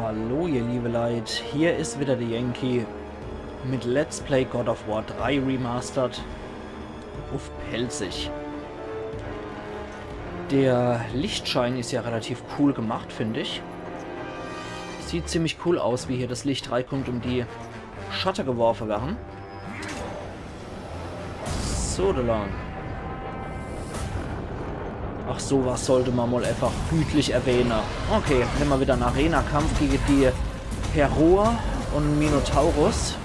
Hallo ihr liebe Leute, hier ist wieder der Yankee mit Let's Play God of War 3 Remastered auf Pelzig. Der Lichtschein ist ja relativ cool gemacht, finde ich. Sieht ziemlich cool aus, wie hier das Licht reinkommt und die Schatten geworfen werden. So, da lang. Ach, sowas sollte man mal einfach gütlich erwähnen. Okay, nehmen wir wieder einen Arena-Kampf gegen die Heroa und Minotaurus.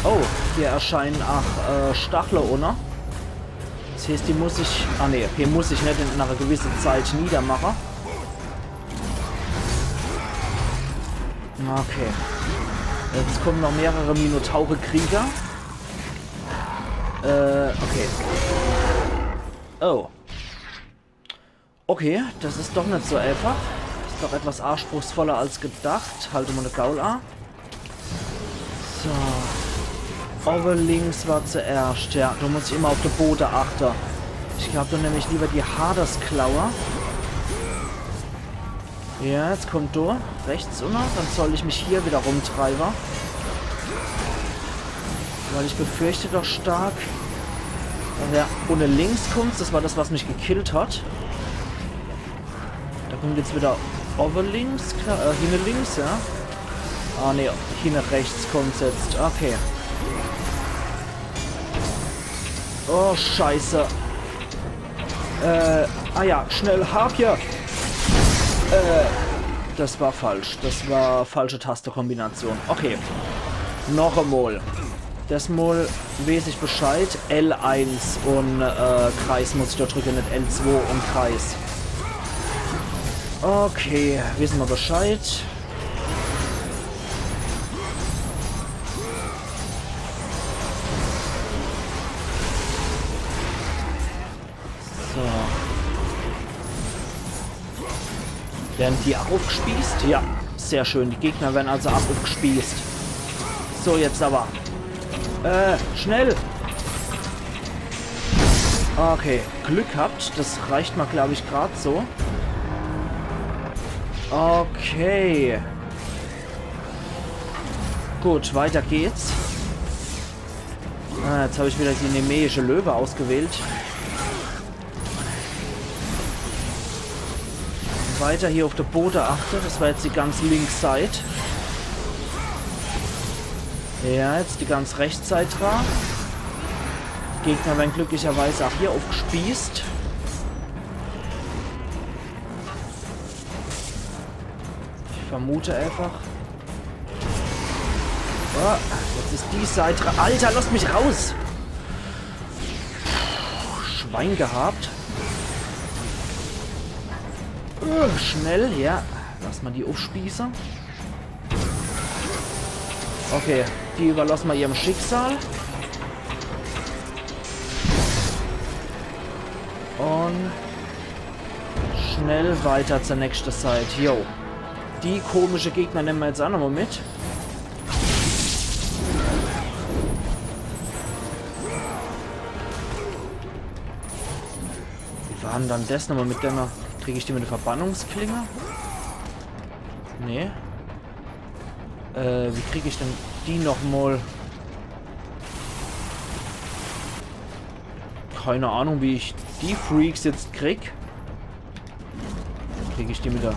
Oh, hier erscheinen auch Stachler ohne. Das heißt, die muss ich... Ah ne, hier muss ich nicht in einer gewissen Zeit niedermachen. Okay. Jetzt kommen noch mehrere Minotaure-Krieger. Okay. Oh. Okay, das ist doch nicht so einfach. Ist doch etwas anspruchsvoller als gedacht. Halte mal eine Gaul an. So. Aber links war zuerst. Ja, du musst immer auf den Boden achten. Ich glaube, du nämlich lieber die Hades-Klaue. Ja, jetzt kommt du. Rechts unten. Dann soll ich mich hier wieder rumtreiben. Weil ich befürchte doch stark... Ja, ohne links kommt, das war das, was mich gekillt hat. Da kommt jetzt wieder over links, hinten links, ja. Ah ne, hinten rechts kommt jetzt. Okay. Oh, scheiße. Ah ja, schnell, Harpie. Das war falsch. Das war falsche Tastenkombination. Okay. Noch einmal. Das Mal weiß ich Bescheid. L1 und Kreis muss ich da drücken, nicht L2 und Kreis. Okay, wissen wir Bescheid. So. Werden die auch aufgespießt? Ja, sehr schön. Die Gegner werden also auch aufgespießt. So, jetzt aber. Schnell! Okay, Glück habt. Das reicht mal, glaube ich, gerade so. Okay. Gut, weiter geht's. Jetzt habe ich wieder die nemeische Löwe ausgewählt. Weiter hier auf der Boote achte. Das war jetzt die ganz links Seite. Ja, jetzt die ganz Rechtsseite dran. Gegner werden glücklicherweise auch hier aufgespießt. Ich vermute einfach. Oh, jetzt ist die Seite dran. Alter, lasst mich raus! Schwein gehabt. Schnell, ja. Lass mal die aufspießen. Okay, die überlassen wir ihrem Schicksal. Und schnell weiter zur nächsten Seite. Jo. Die komische Gegner nehmen wir jetzt auch nochmal mit. Wie war denn dann das nochmal mit der... Kriege ich die mit der Verbannungsklinge? Nee. Wie kriege ich denn die nochmal? Keine Ahnung, wie ich die Freaks jetzt krieg. Kriege ich die mit der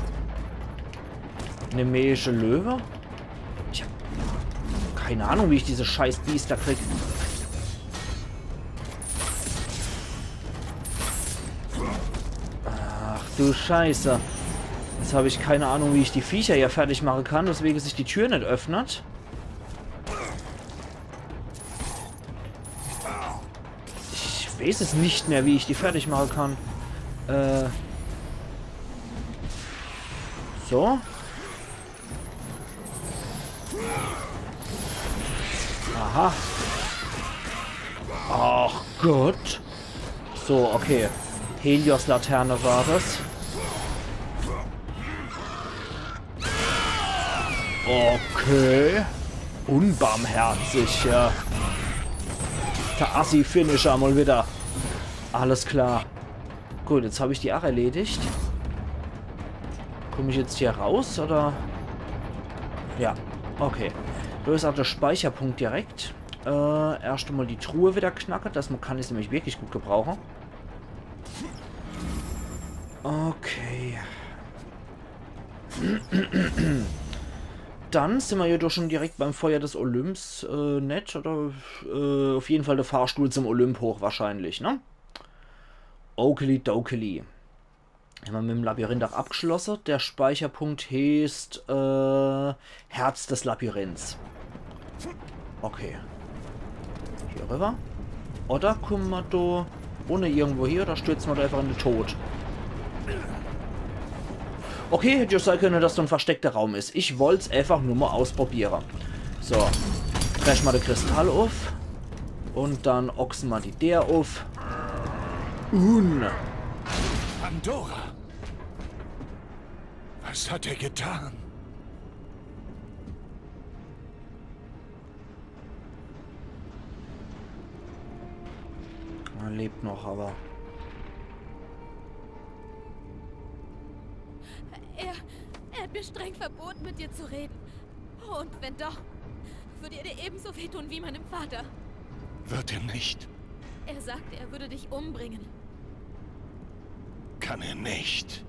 nemeische Löwe? Ich habe keine Ahnung, wie ich diese scheiß Biester krieg. Ach du Scheiße. Jetzt habe ich keine Ahnung, wie ich die Viecher hier fertig machen kann, weswegen sich die Tür nicht öffnet. Ich weiß es nicht mehr, wie ich die fertig machen kann. So. Aha. Ach Gott. So, okay. Helios-Laterne war das. Okay. Unbarmherzig, ja. Der Assi-Finisher mal wieder. Alles klar. Gut, jetzt habe ich die auch erledigt. Komme ich jetzt hier raus, oder? Ja, okay. Da ist auch der Speicherpunkt direkt. Erst einmal die Truhe wieder knacken. Das kann ich nämlich wirklich gut gebrauchen. Okay. Dann sind wir jedoch schon direkt beim Feuer des Olymps. Nett, oder? Auf jeden Fall der Fahrstuhl zum Olymp hoch wahrscheinlich, ne? Okeli dokeli. Haben wir mit dem Labyrinth auch abgeschlossen. Der Speicherpunkt heißt Herz des Labyrinths. Okay. Hier rüber. Oder kommen wir da ohne irgendwo hier, oder stürzen wir da einfach in den Tod? Okay, hätte ja sein können, dass da ein versteckter Raum ist. Ich wollte es einfach nur mal ausprobieren. So. Dreschen wir den Kristall auf. Und dann ochsen wir die der auf. Pandora! Was hat er getan? Er lebt noch, aber... Er hat mir streng verboten, mit dir zu reden. Und wenn doch, würde er dir ebenso wehtun wie meinem Vater. Wird er nicht? Er sagte, er würde dich umbringen. Kann er nicht.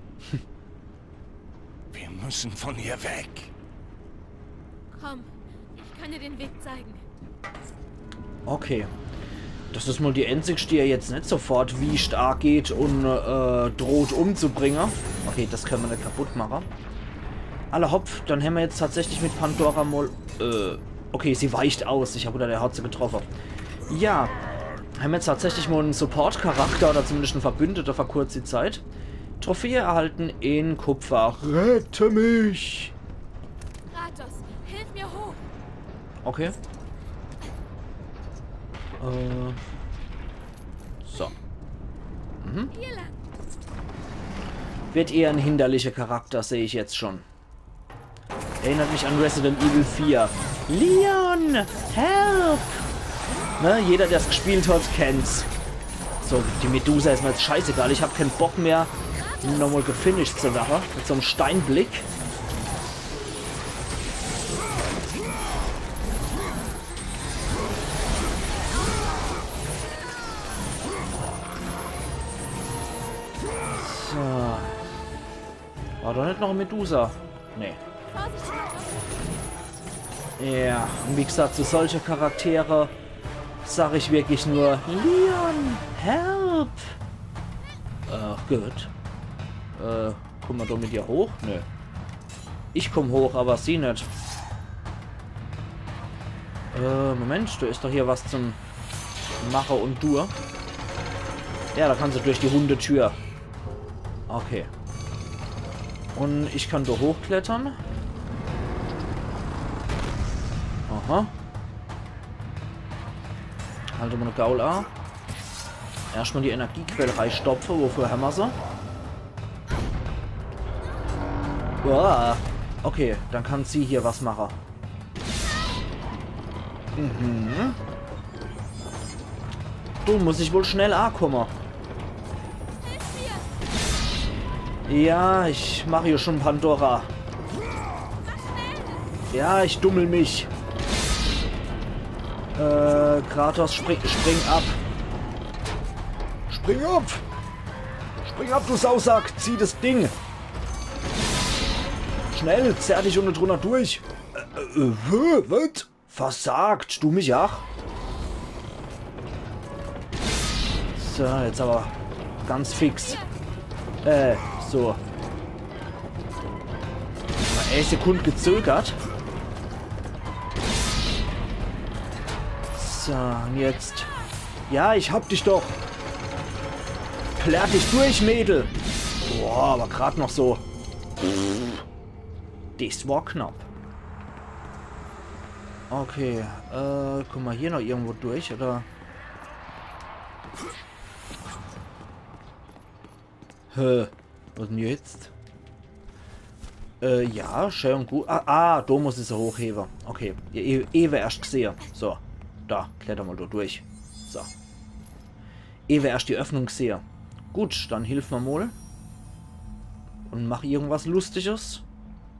Wir müssen von hier weg. Komm, ich kann dir den Weg zeigen. Okay. Das ist mal die einzigste, die er jetzt nicht sofort wie stark geht und droht umzubringen. Okay, das können wir nicht kaputt machen. Alle Hopf, dann haben wir jetzt tatsächlich mit Pandora mal... okay, sie weicht aus. Ich habe unter der Herze getroffen. Ja, haben wir jetzt tatsächlich mal einen Support-Charakter oder zumindest einen Verbündeter vor kurzer Zeit. Trophäe erhalten in Kupfer. Rette mich! Kratos, hilf mir hoch! Okay. So. Hier lang. Wird eher ein hinderlicher Charakter, sehe ich jetzt schon. Erinnert mich an Resident Evil 4. Leon! Help! Ne, jeder, der es gespielt hat, kennt's. So, die Medusa ist mir jetzt scheißegal. Ich habe keinen Bock mehr, nochmal gefinisht zu werden. Mit so einem Steinblick. So. War doch nicht noch ein Medusa? Nee. Vorsicht, Kratos. Ja, und wie gesagt, zu solche Charaktere sage ich wirklich nur Leon, help! Gut. Kommen wir doch mit ihr hoch? Nö. Ich komme hoch, aber sie nicht. Moment, da ist doch hier was zum Macher und Dur. Ja, da kannst du durch die runde Tür. Okay. Und ich kann da hochklettern. Aha. Halte mal eine Gaul A. Erstmal die Energiequelle reinstopfen. Wofür haben wir sie? Uah. Okay, dann kann sie hier was machen. Du, muss ich wohl schnell A kommen. Ja, ich mache hier schon Pandora. Ja, ich dummel mich. Kratos, spring ab. Spring ab! Spring ab, du Sausack! Zieh das Ding! Schnell, zerr dich unten drunter durch! Was? Versagt! Du mich auch? So, jetzt aber ganz fix. So. 11 Sekunden gezögert. So, und jetzt. Ja, ich hab dich doch. Plärr dich durch, Mädel. Boah, aber gerade noch so. Das war knapp. Okay, guck mal hier noch irgendwo durch, oder? Was denn jetzt? Ja, schön und gut. Da muss ich sie hochheben. Okay, Ewe erst gesehen. So, da, kletter mal da durch. So. Ewe erst die Öffnung gesehen. Gut, dann hilf mir mal. Und mach irgendwas Lustiges.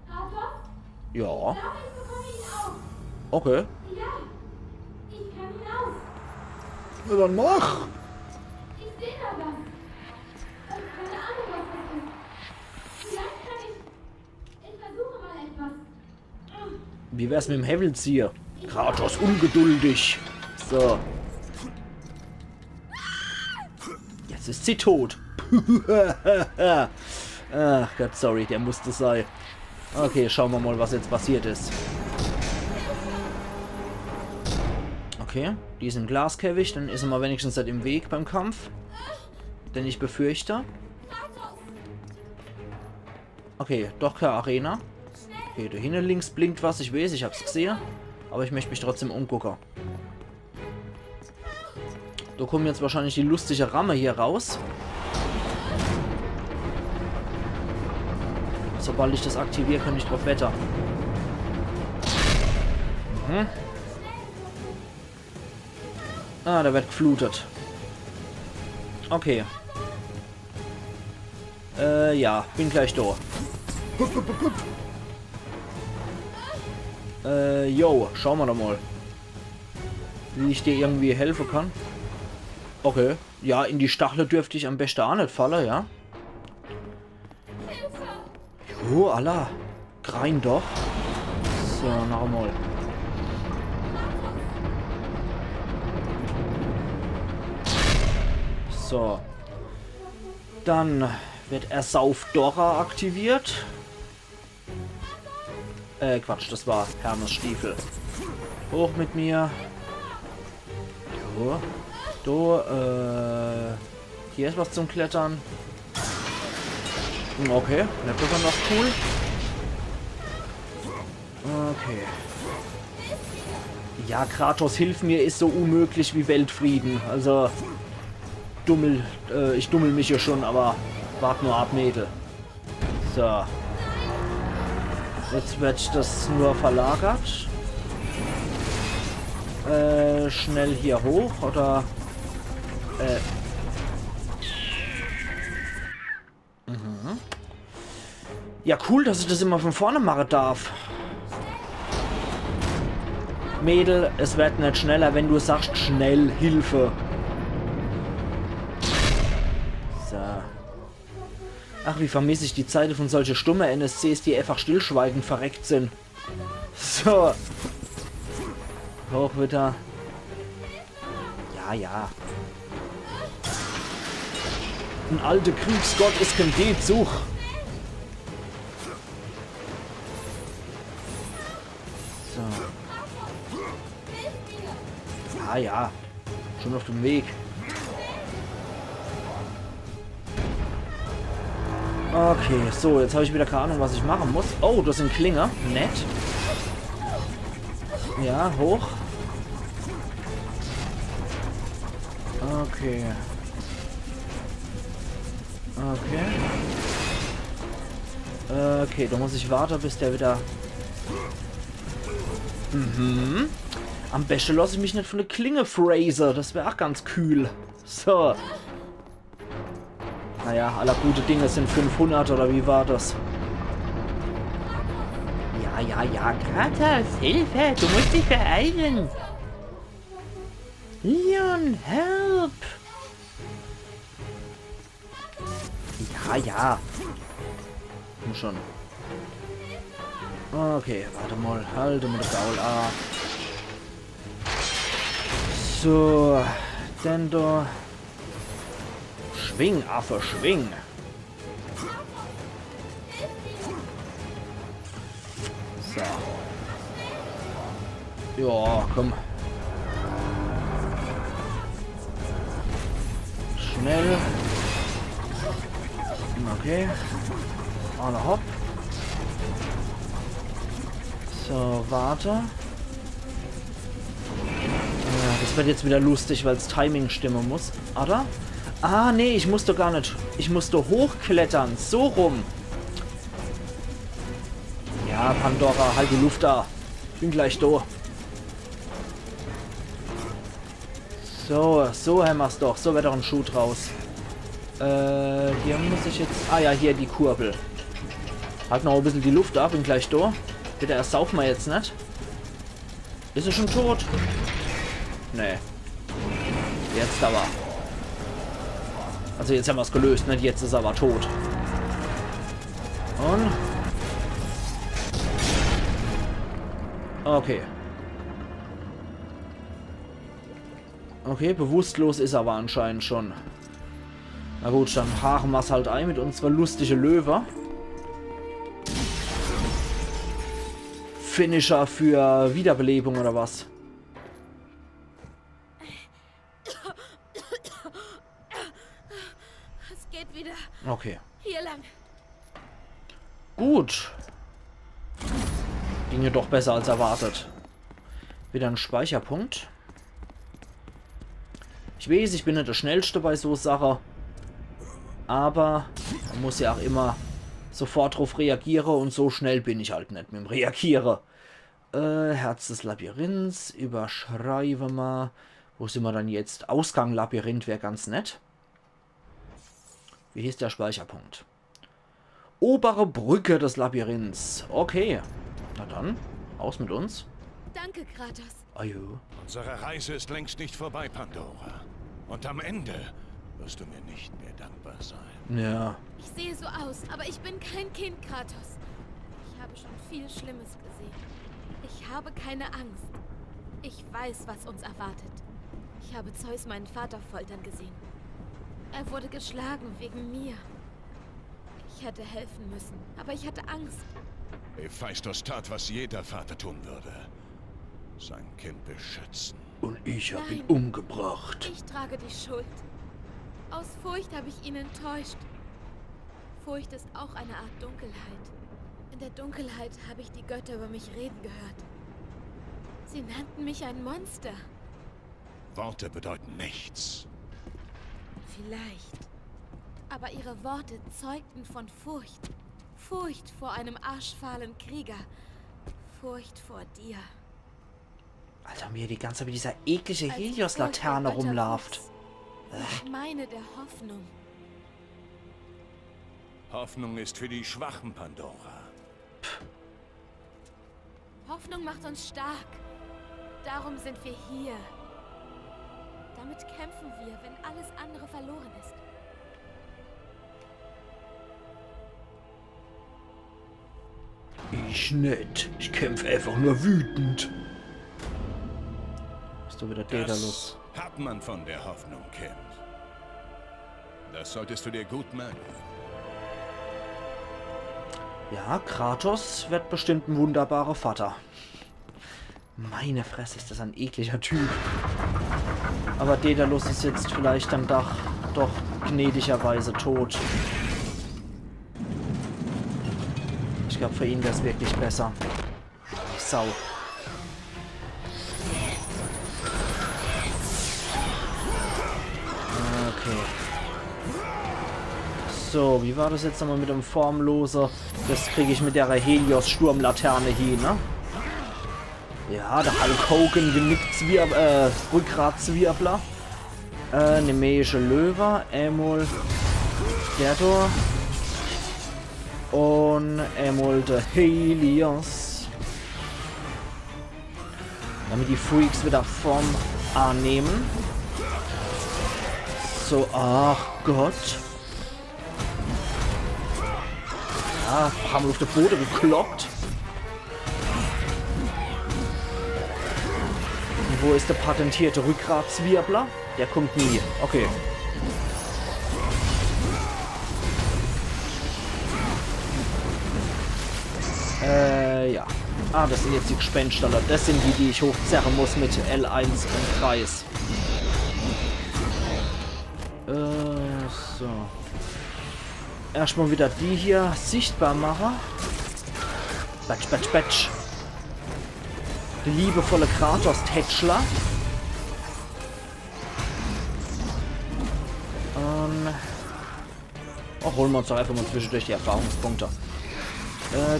Kratos? Ja. Ich glaube, ich bekomme ihn auf. Okay. Ja, ich kann ihn auf. Na dann mach. Ich sehe da was. Keine Ahnung, was das ist. Vielleicht kann ich... Ich versuche mal etwas. Wie wär's mit dem Hevelzieher? Kratos ungeduldig. So. Jetzt ist sie tot. Ach Gott, sorry, der musste sein. Okay, schauen wir mal, was jetzt passiert ist. Okay, die ist im Glaskäfig, dann ist er mal wenigstens nicht im Weg beim Kampf. Denn ich befürchte... Okay, doch keine Arena. Okay, da hinten links blinkt was, ich weiß, ich hab's gesehen. Aber ich möchte mich trotzdem umgucken. Da kommt jetzt wahrscheinlich die lustige Ramme hier raus. Sobald ich das aktiviere, kann ich drauf wetter. Mhm. Ah, da wird geflutet. Okay. Ja, bin gleich da. Jo, schauen wir doch mal. Wie ich dir irgendwie helfen kann. Okay. Ja, in die Stachel dürfte ich am besten auch nicht fallen, ja? Jo, Allah. Grein doch. So, noch einmal. So. Dann wird Ersauf-Dora aktiviert. Quatsch, das war Hermes Stiefel. Hoch mit mir. Jo. Hier ist was zum Klettern. Okay, nicht besonders cool. Okay. Ja, Kratos, hilf mir, ist so unmöglich wie Weltfrieden. Also, ich dummel mich hier schon, aber wart nur ab, Mädel. So. Jetzt wird das nur verlagert. Schnell hier hoch, oder... Mhm. Ja, cool, dass ich das immer von vorne machen darf. Mädel, es wird nicht schneller, wenn du sagst, schnell, Hilfe. So. Ach, wie vermisse ich die Zeiten von solchen stumme NSCs, die einfach stillschweigend verreckt sind. So. Hoch wieder. Ja, ja. Ein alter Kriegsgott ist kein Gezug. So. Ja, ja. Schon auf dem Weg. Okay, so, jetzt habe ich wieder keine Ahnung, was ich machen muss. Oh, das sind Klinger. Nett. Ja, hoch. Okay. Okay. Okay, da muss ich warten, bis der wieder... Mhm. Am besten lasse ich mich nicht von der Klinge Fraser. Das wäre auch ganz kühl. So. Naja, aller gute Dinge sind 500, oder wie war das? Ja, ja, ja. Kratos, Hilfe! Du musst dich beeilen! Leon, help! Ja, ja. Muss schon. Okay, warte mal. Halte mal das Gaul. Ah. So. Denn da. Schwing, Affe, schwing. So. Ja, komm. Schnell. Okay. Alle hopp. So, warte. Ja, das wird jetzt wieder lustig, weil es Timing stimmen muss. Oder? Ah, nee, ich musste gar nicht. Ich musste hochklettern. So rum. Ja, Pandora, halt die Luft da. Bin gleich da. So, so haben wir es doch. So wird doch ein Schuh draus. Hier muss ich jetzt... Ah ja, hier die Kurbel. Halt noch ein bisschen die Luft ab, bin gleich da. Bitte, er sauft mal jetzt nicht. Ist er schon tot? Nee. Jetzt aber. Also jetzt haben wir es gelöst, nicht? Jetzt ist er aber tot. Und... Okay. Okay, bewusstlos ist er aber anscheinend schon. Na gut, dann haken wir es halt ein mit unserer lustigen Löwe. Finisher für Wiederbelebung oder was? Es geht wieder Okay. hier lang. Gut. Ging ja doch besser als erwartet. Wieder ein Speicherpunkt. Ich weiß, ich bin nicht der Schnellste bei so Sachen. Aber man muss ja auch immer sofort drauf reagieren und so schnell bin ich halt nicht mit dem Reagieren. Herz des Labyrinths. Überschreiben wir. Wo sind wir dann jetzt? Ausgang Labyrinth wäre ganz nett. Wie hieß der Speicherpunkt? Obere Brücke des Labyrinths. Okay. Na dann, aus mit uns. Danke, Kratos. Ajo. Unsere Reise ist längst nicht vorbei, Pandora. Und am Ende wirst du mir nicht mehr dankbar sein. Ja. Ich sehe so aus, aber ich bin kein Kind, Kratos. Ich habe schon viel Schlimmes gesehen. Ich habe keine Angst. Ich weiß, was uns erwartet. Ich habe Zeus meinen Vater foltern gesehen. Er wurde geschlagen wegen mir. Ich hätte helfen müssen, aber ich hatte Angst. Hephaistos tat, was jeder Vater tun würde. Sein Kind beschützen. Und ich habe ihn Nein. umgebracht. Ich trage die Schuld. Aus Furcht habe ich ihn enttäuscht. Furcht ist auch eine Art Dunkelheit. In der Dunkelheit habe ich die Götter über mich reden gehört. Sie nannten mich ein Monster. Worte bedeuten nichts. Vielleicht. Aber ihre Worte zeugten von Furcht. Furcht vor einem arschfahlen Krieger. Furcht vor dir. Alter, mir die ganze Zeit mit dieser eklige Als Helios-Laterne Furcht der Götter rumläuft. wuchs, ich meine der Hoffnung. Hoffnung ist für die Schwachen, Pandora. Hoffnung macht uns stark. Darum sind wir hier. Damit kämpfen wir, wenn alles andere verloren ist. Ich nicht. Ich kämpfe einfach nur wütend. Bist du wieder Daedalus? Das hat man von der Hoffnung, Kind. Das solltest du dir gut merken. Ja, Kratos wird bestimmt ein wunderbarer Vater. Meine Fresse, ist das ein ekliger Typ. Aber Daedalus ist jetzt vielleicht dann doch gnädigerweise tot. Ich glaube, für ihn wäre es wirklich besser. Sau. Okay. So, wie war das jetzt nochmal mit dem Formloser? Das kriege ich mit der Helios-Sturmlaterne hin, ne? Ja, der Hulk Hogan Rückgratzwirbler. Nemeische Löwe, Emul, der da. Und Emul der Helios. Damit die Freaks wieder Form annehmen. So, ach Gott. Ja, haben wir auf den Boden gekloppt. Und wo ist der patentierte Rückgratzwirbler? Der kommt nie. Okay. Ja. Ah, das sind jetzt die Gespenster. Das sind die ich hochzerren muss mit L1 im Kreis. So. Erstmal wieder die hier sichtbar machen. Batsch, batsch, batsch. Die liebevolle Kratos-Tätschler. Holen wir uns doch einfach mal zwischendurch die Erfahrungspunkte.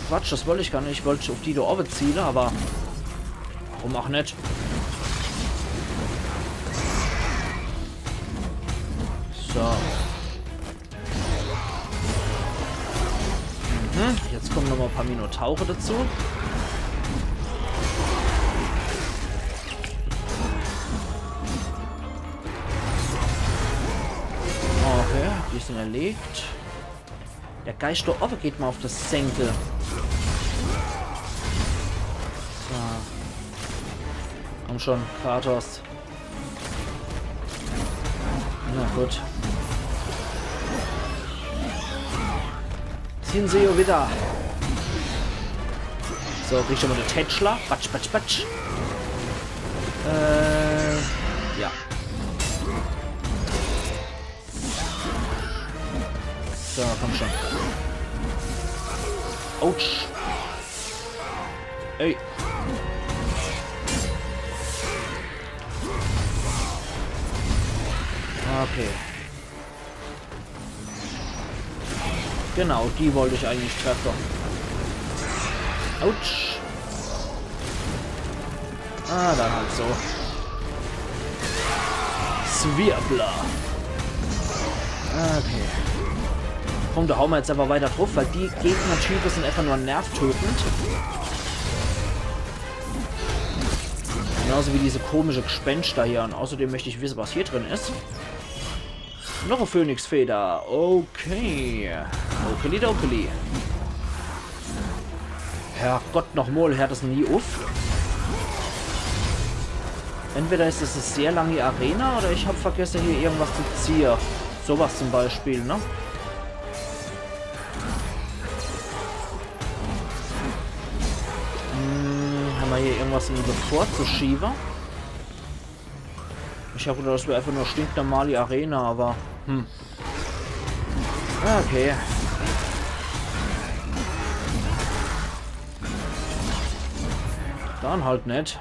Quatsch, das wollte ich gar nicht. Ich wollte auf die da oben zielen, aber warum auch nicht? So. Jetzt kommen noch mal ein paar Minotaure dazu. Okay, die sind erlegt. Der Geist der Offe geht mal auf das Senkel. So. Komm schon, Kratos. Na gut. Ziehen Sie wieder. So, krieg ich schon mal eine Tätschler. Batsch, batsch, batsch. Ja. So, komm schon. Autsch. Ey. Okay. Genau, die wollte ich eigentlich treffen. Autsch. Ah, dann halt so. Swirbler. Okay. Komm, da hauen wir jetzt aber weiter drauf, weil die Gegnertypen sind einfach nur nervtötend. Genauso wie diese komische Gespenster hier. Und außerdem möchte ich wissen, was hier drin ist. Noch eine Phönixfeder. Okay. Okeli-dokeli. Herrgott, nochmal, hört das nie auf. Entweder ist es eine sehr lange Arena oder ich habe vergessen, hier irgendwas zu ziehen. Sowas zum Beispiel, ne? Haben wir hier irgendwas in vorzuschieben? Ich habe gedacht, das wäre einfach nur stinknormale Arena, aber... Okay. Dann halt nicht.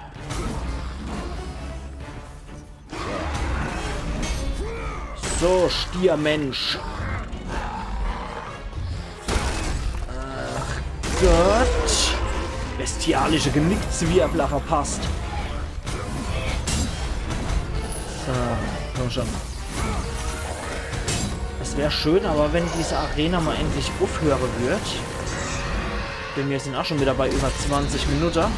So, Stiermensch. Ach Gott. Bestialische Genickzwirbler verpasst. So, komm schon. Es wäre schön, aber wenn diese Arena mal endlich aufhören wird. Denn wir sind auch schon wieder bei über 20 Minuten. So.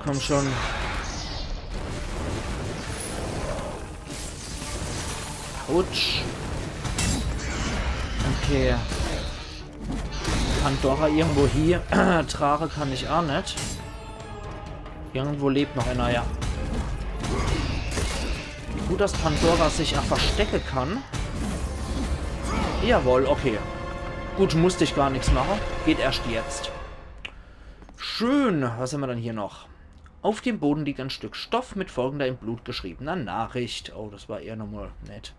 Komm schon. Autsch. Okay. Pandora irgendwo hier. Trare kann ich auch nicht. Irgendwo lebt noch einer, ja. Gut, dass Pandora sich auch verstecken kann. Jawohl, okay. Gut, musste ich gar nichts machen. Geht erst jetzt. Schön. Was haben wir dann hier noch? Auf dem Boden liegt ein Stück Stoff mit folgender in Blut geschriebener Nachricht. Oh, das war eher nochmal nett.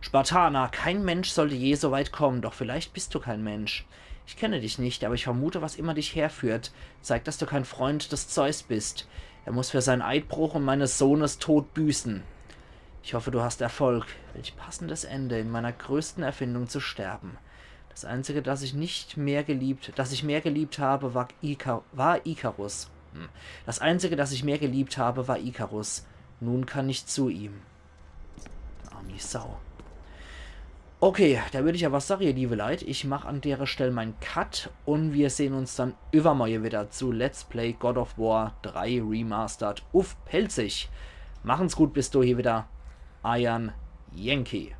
Spartaner, kein Mensch sollte je so weit kommen, doch vielleicht bist du kein Mensch. Ich kenne dich nicht, aber ich vermute, was immer dich herführt, zeigt, dass du kein Freund des Zeus bist. Er muss für seinen Eidbruch und meines Sohnes Tod büßen. Ich hoffe, du hast Erfolg. Welch passendes Ende, in meiner größten Erfindung zu sterben. Das Einzige, das ich mehr geliebt habe, war Ikarus. Das Einzige, das ich mehr geliebt habe, war Ikarus. Nun kann ich zu ihm. Arme Sau. Okay, da würde ich ja was sagen, ihr liebe Leute. Ich mache an der Stelle meinen Cut und wir sehen uns dann übermorgen wieder zu Let's Play God of War 3 Remastered auf Pelzig. Machen's gut, bis du hier wieder. Iron Yankee.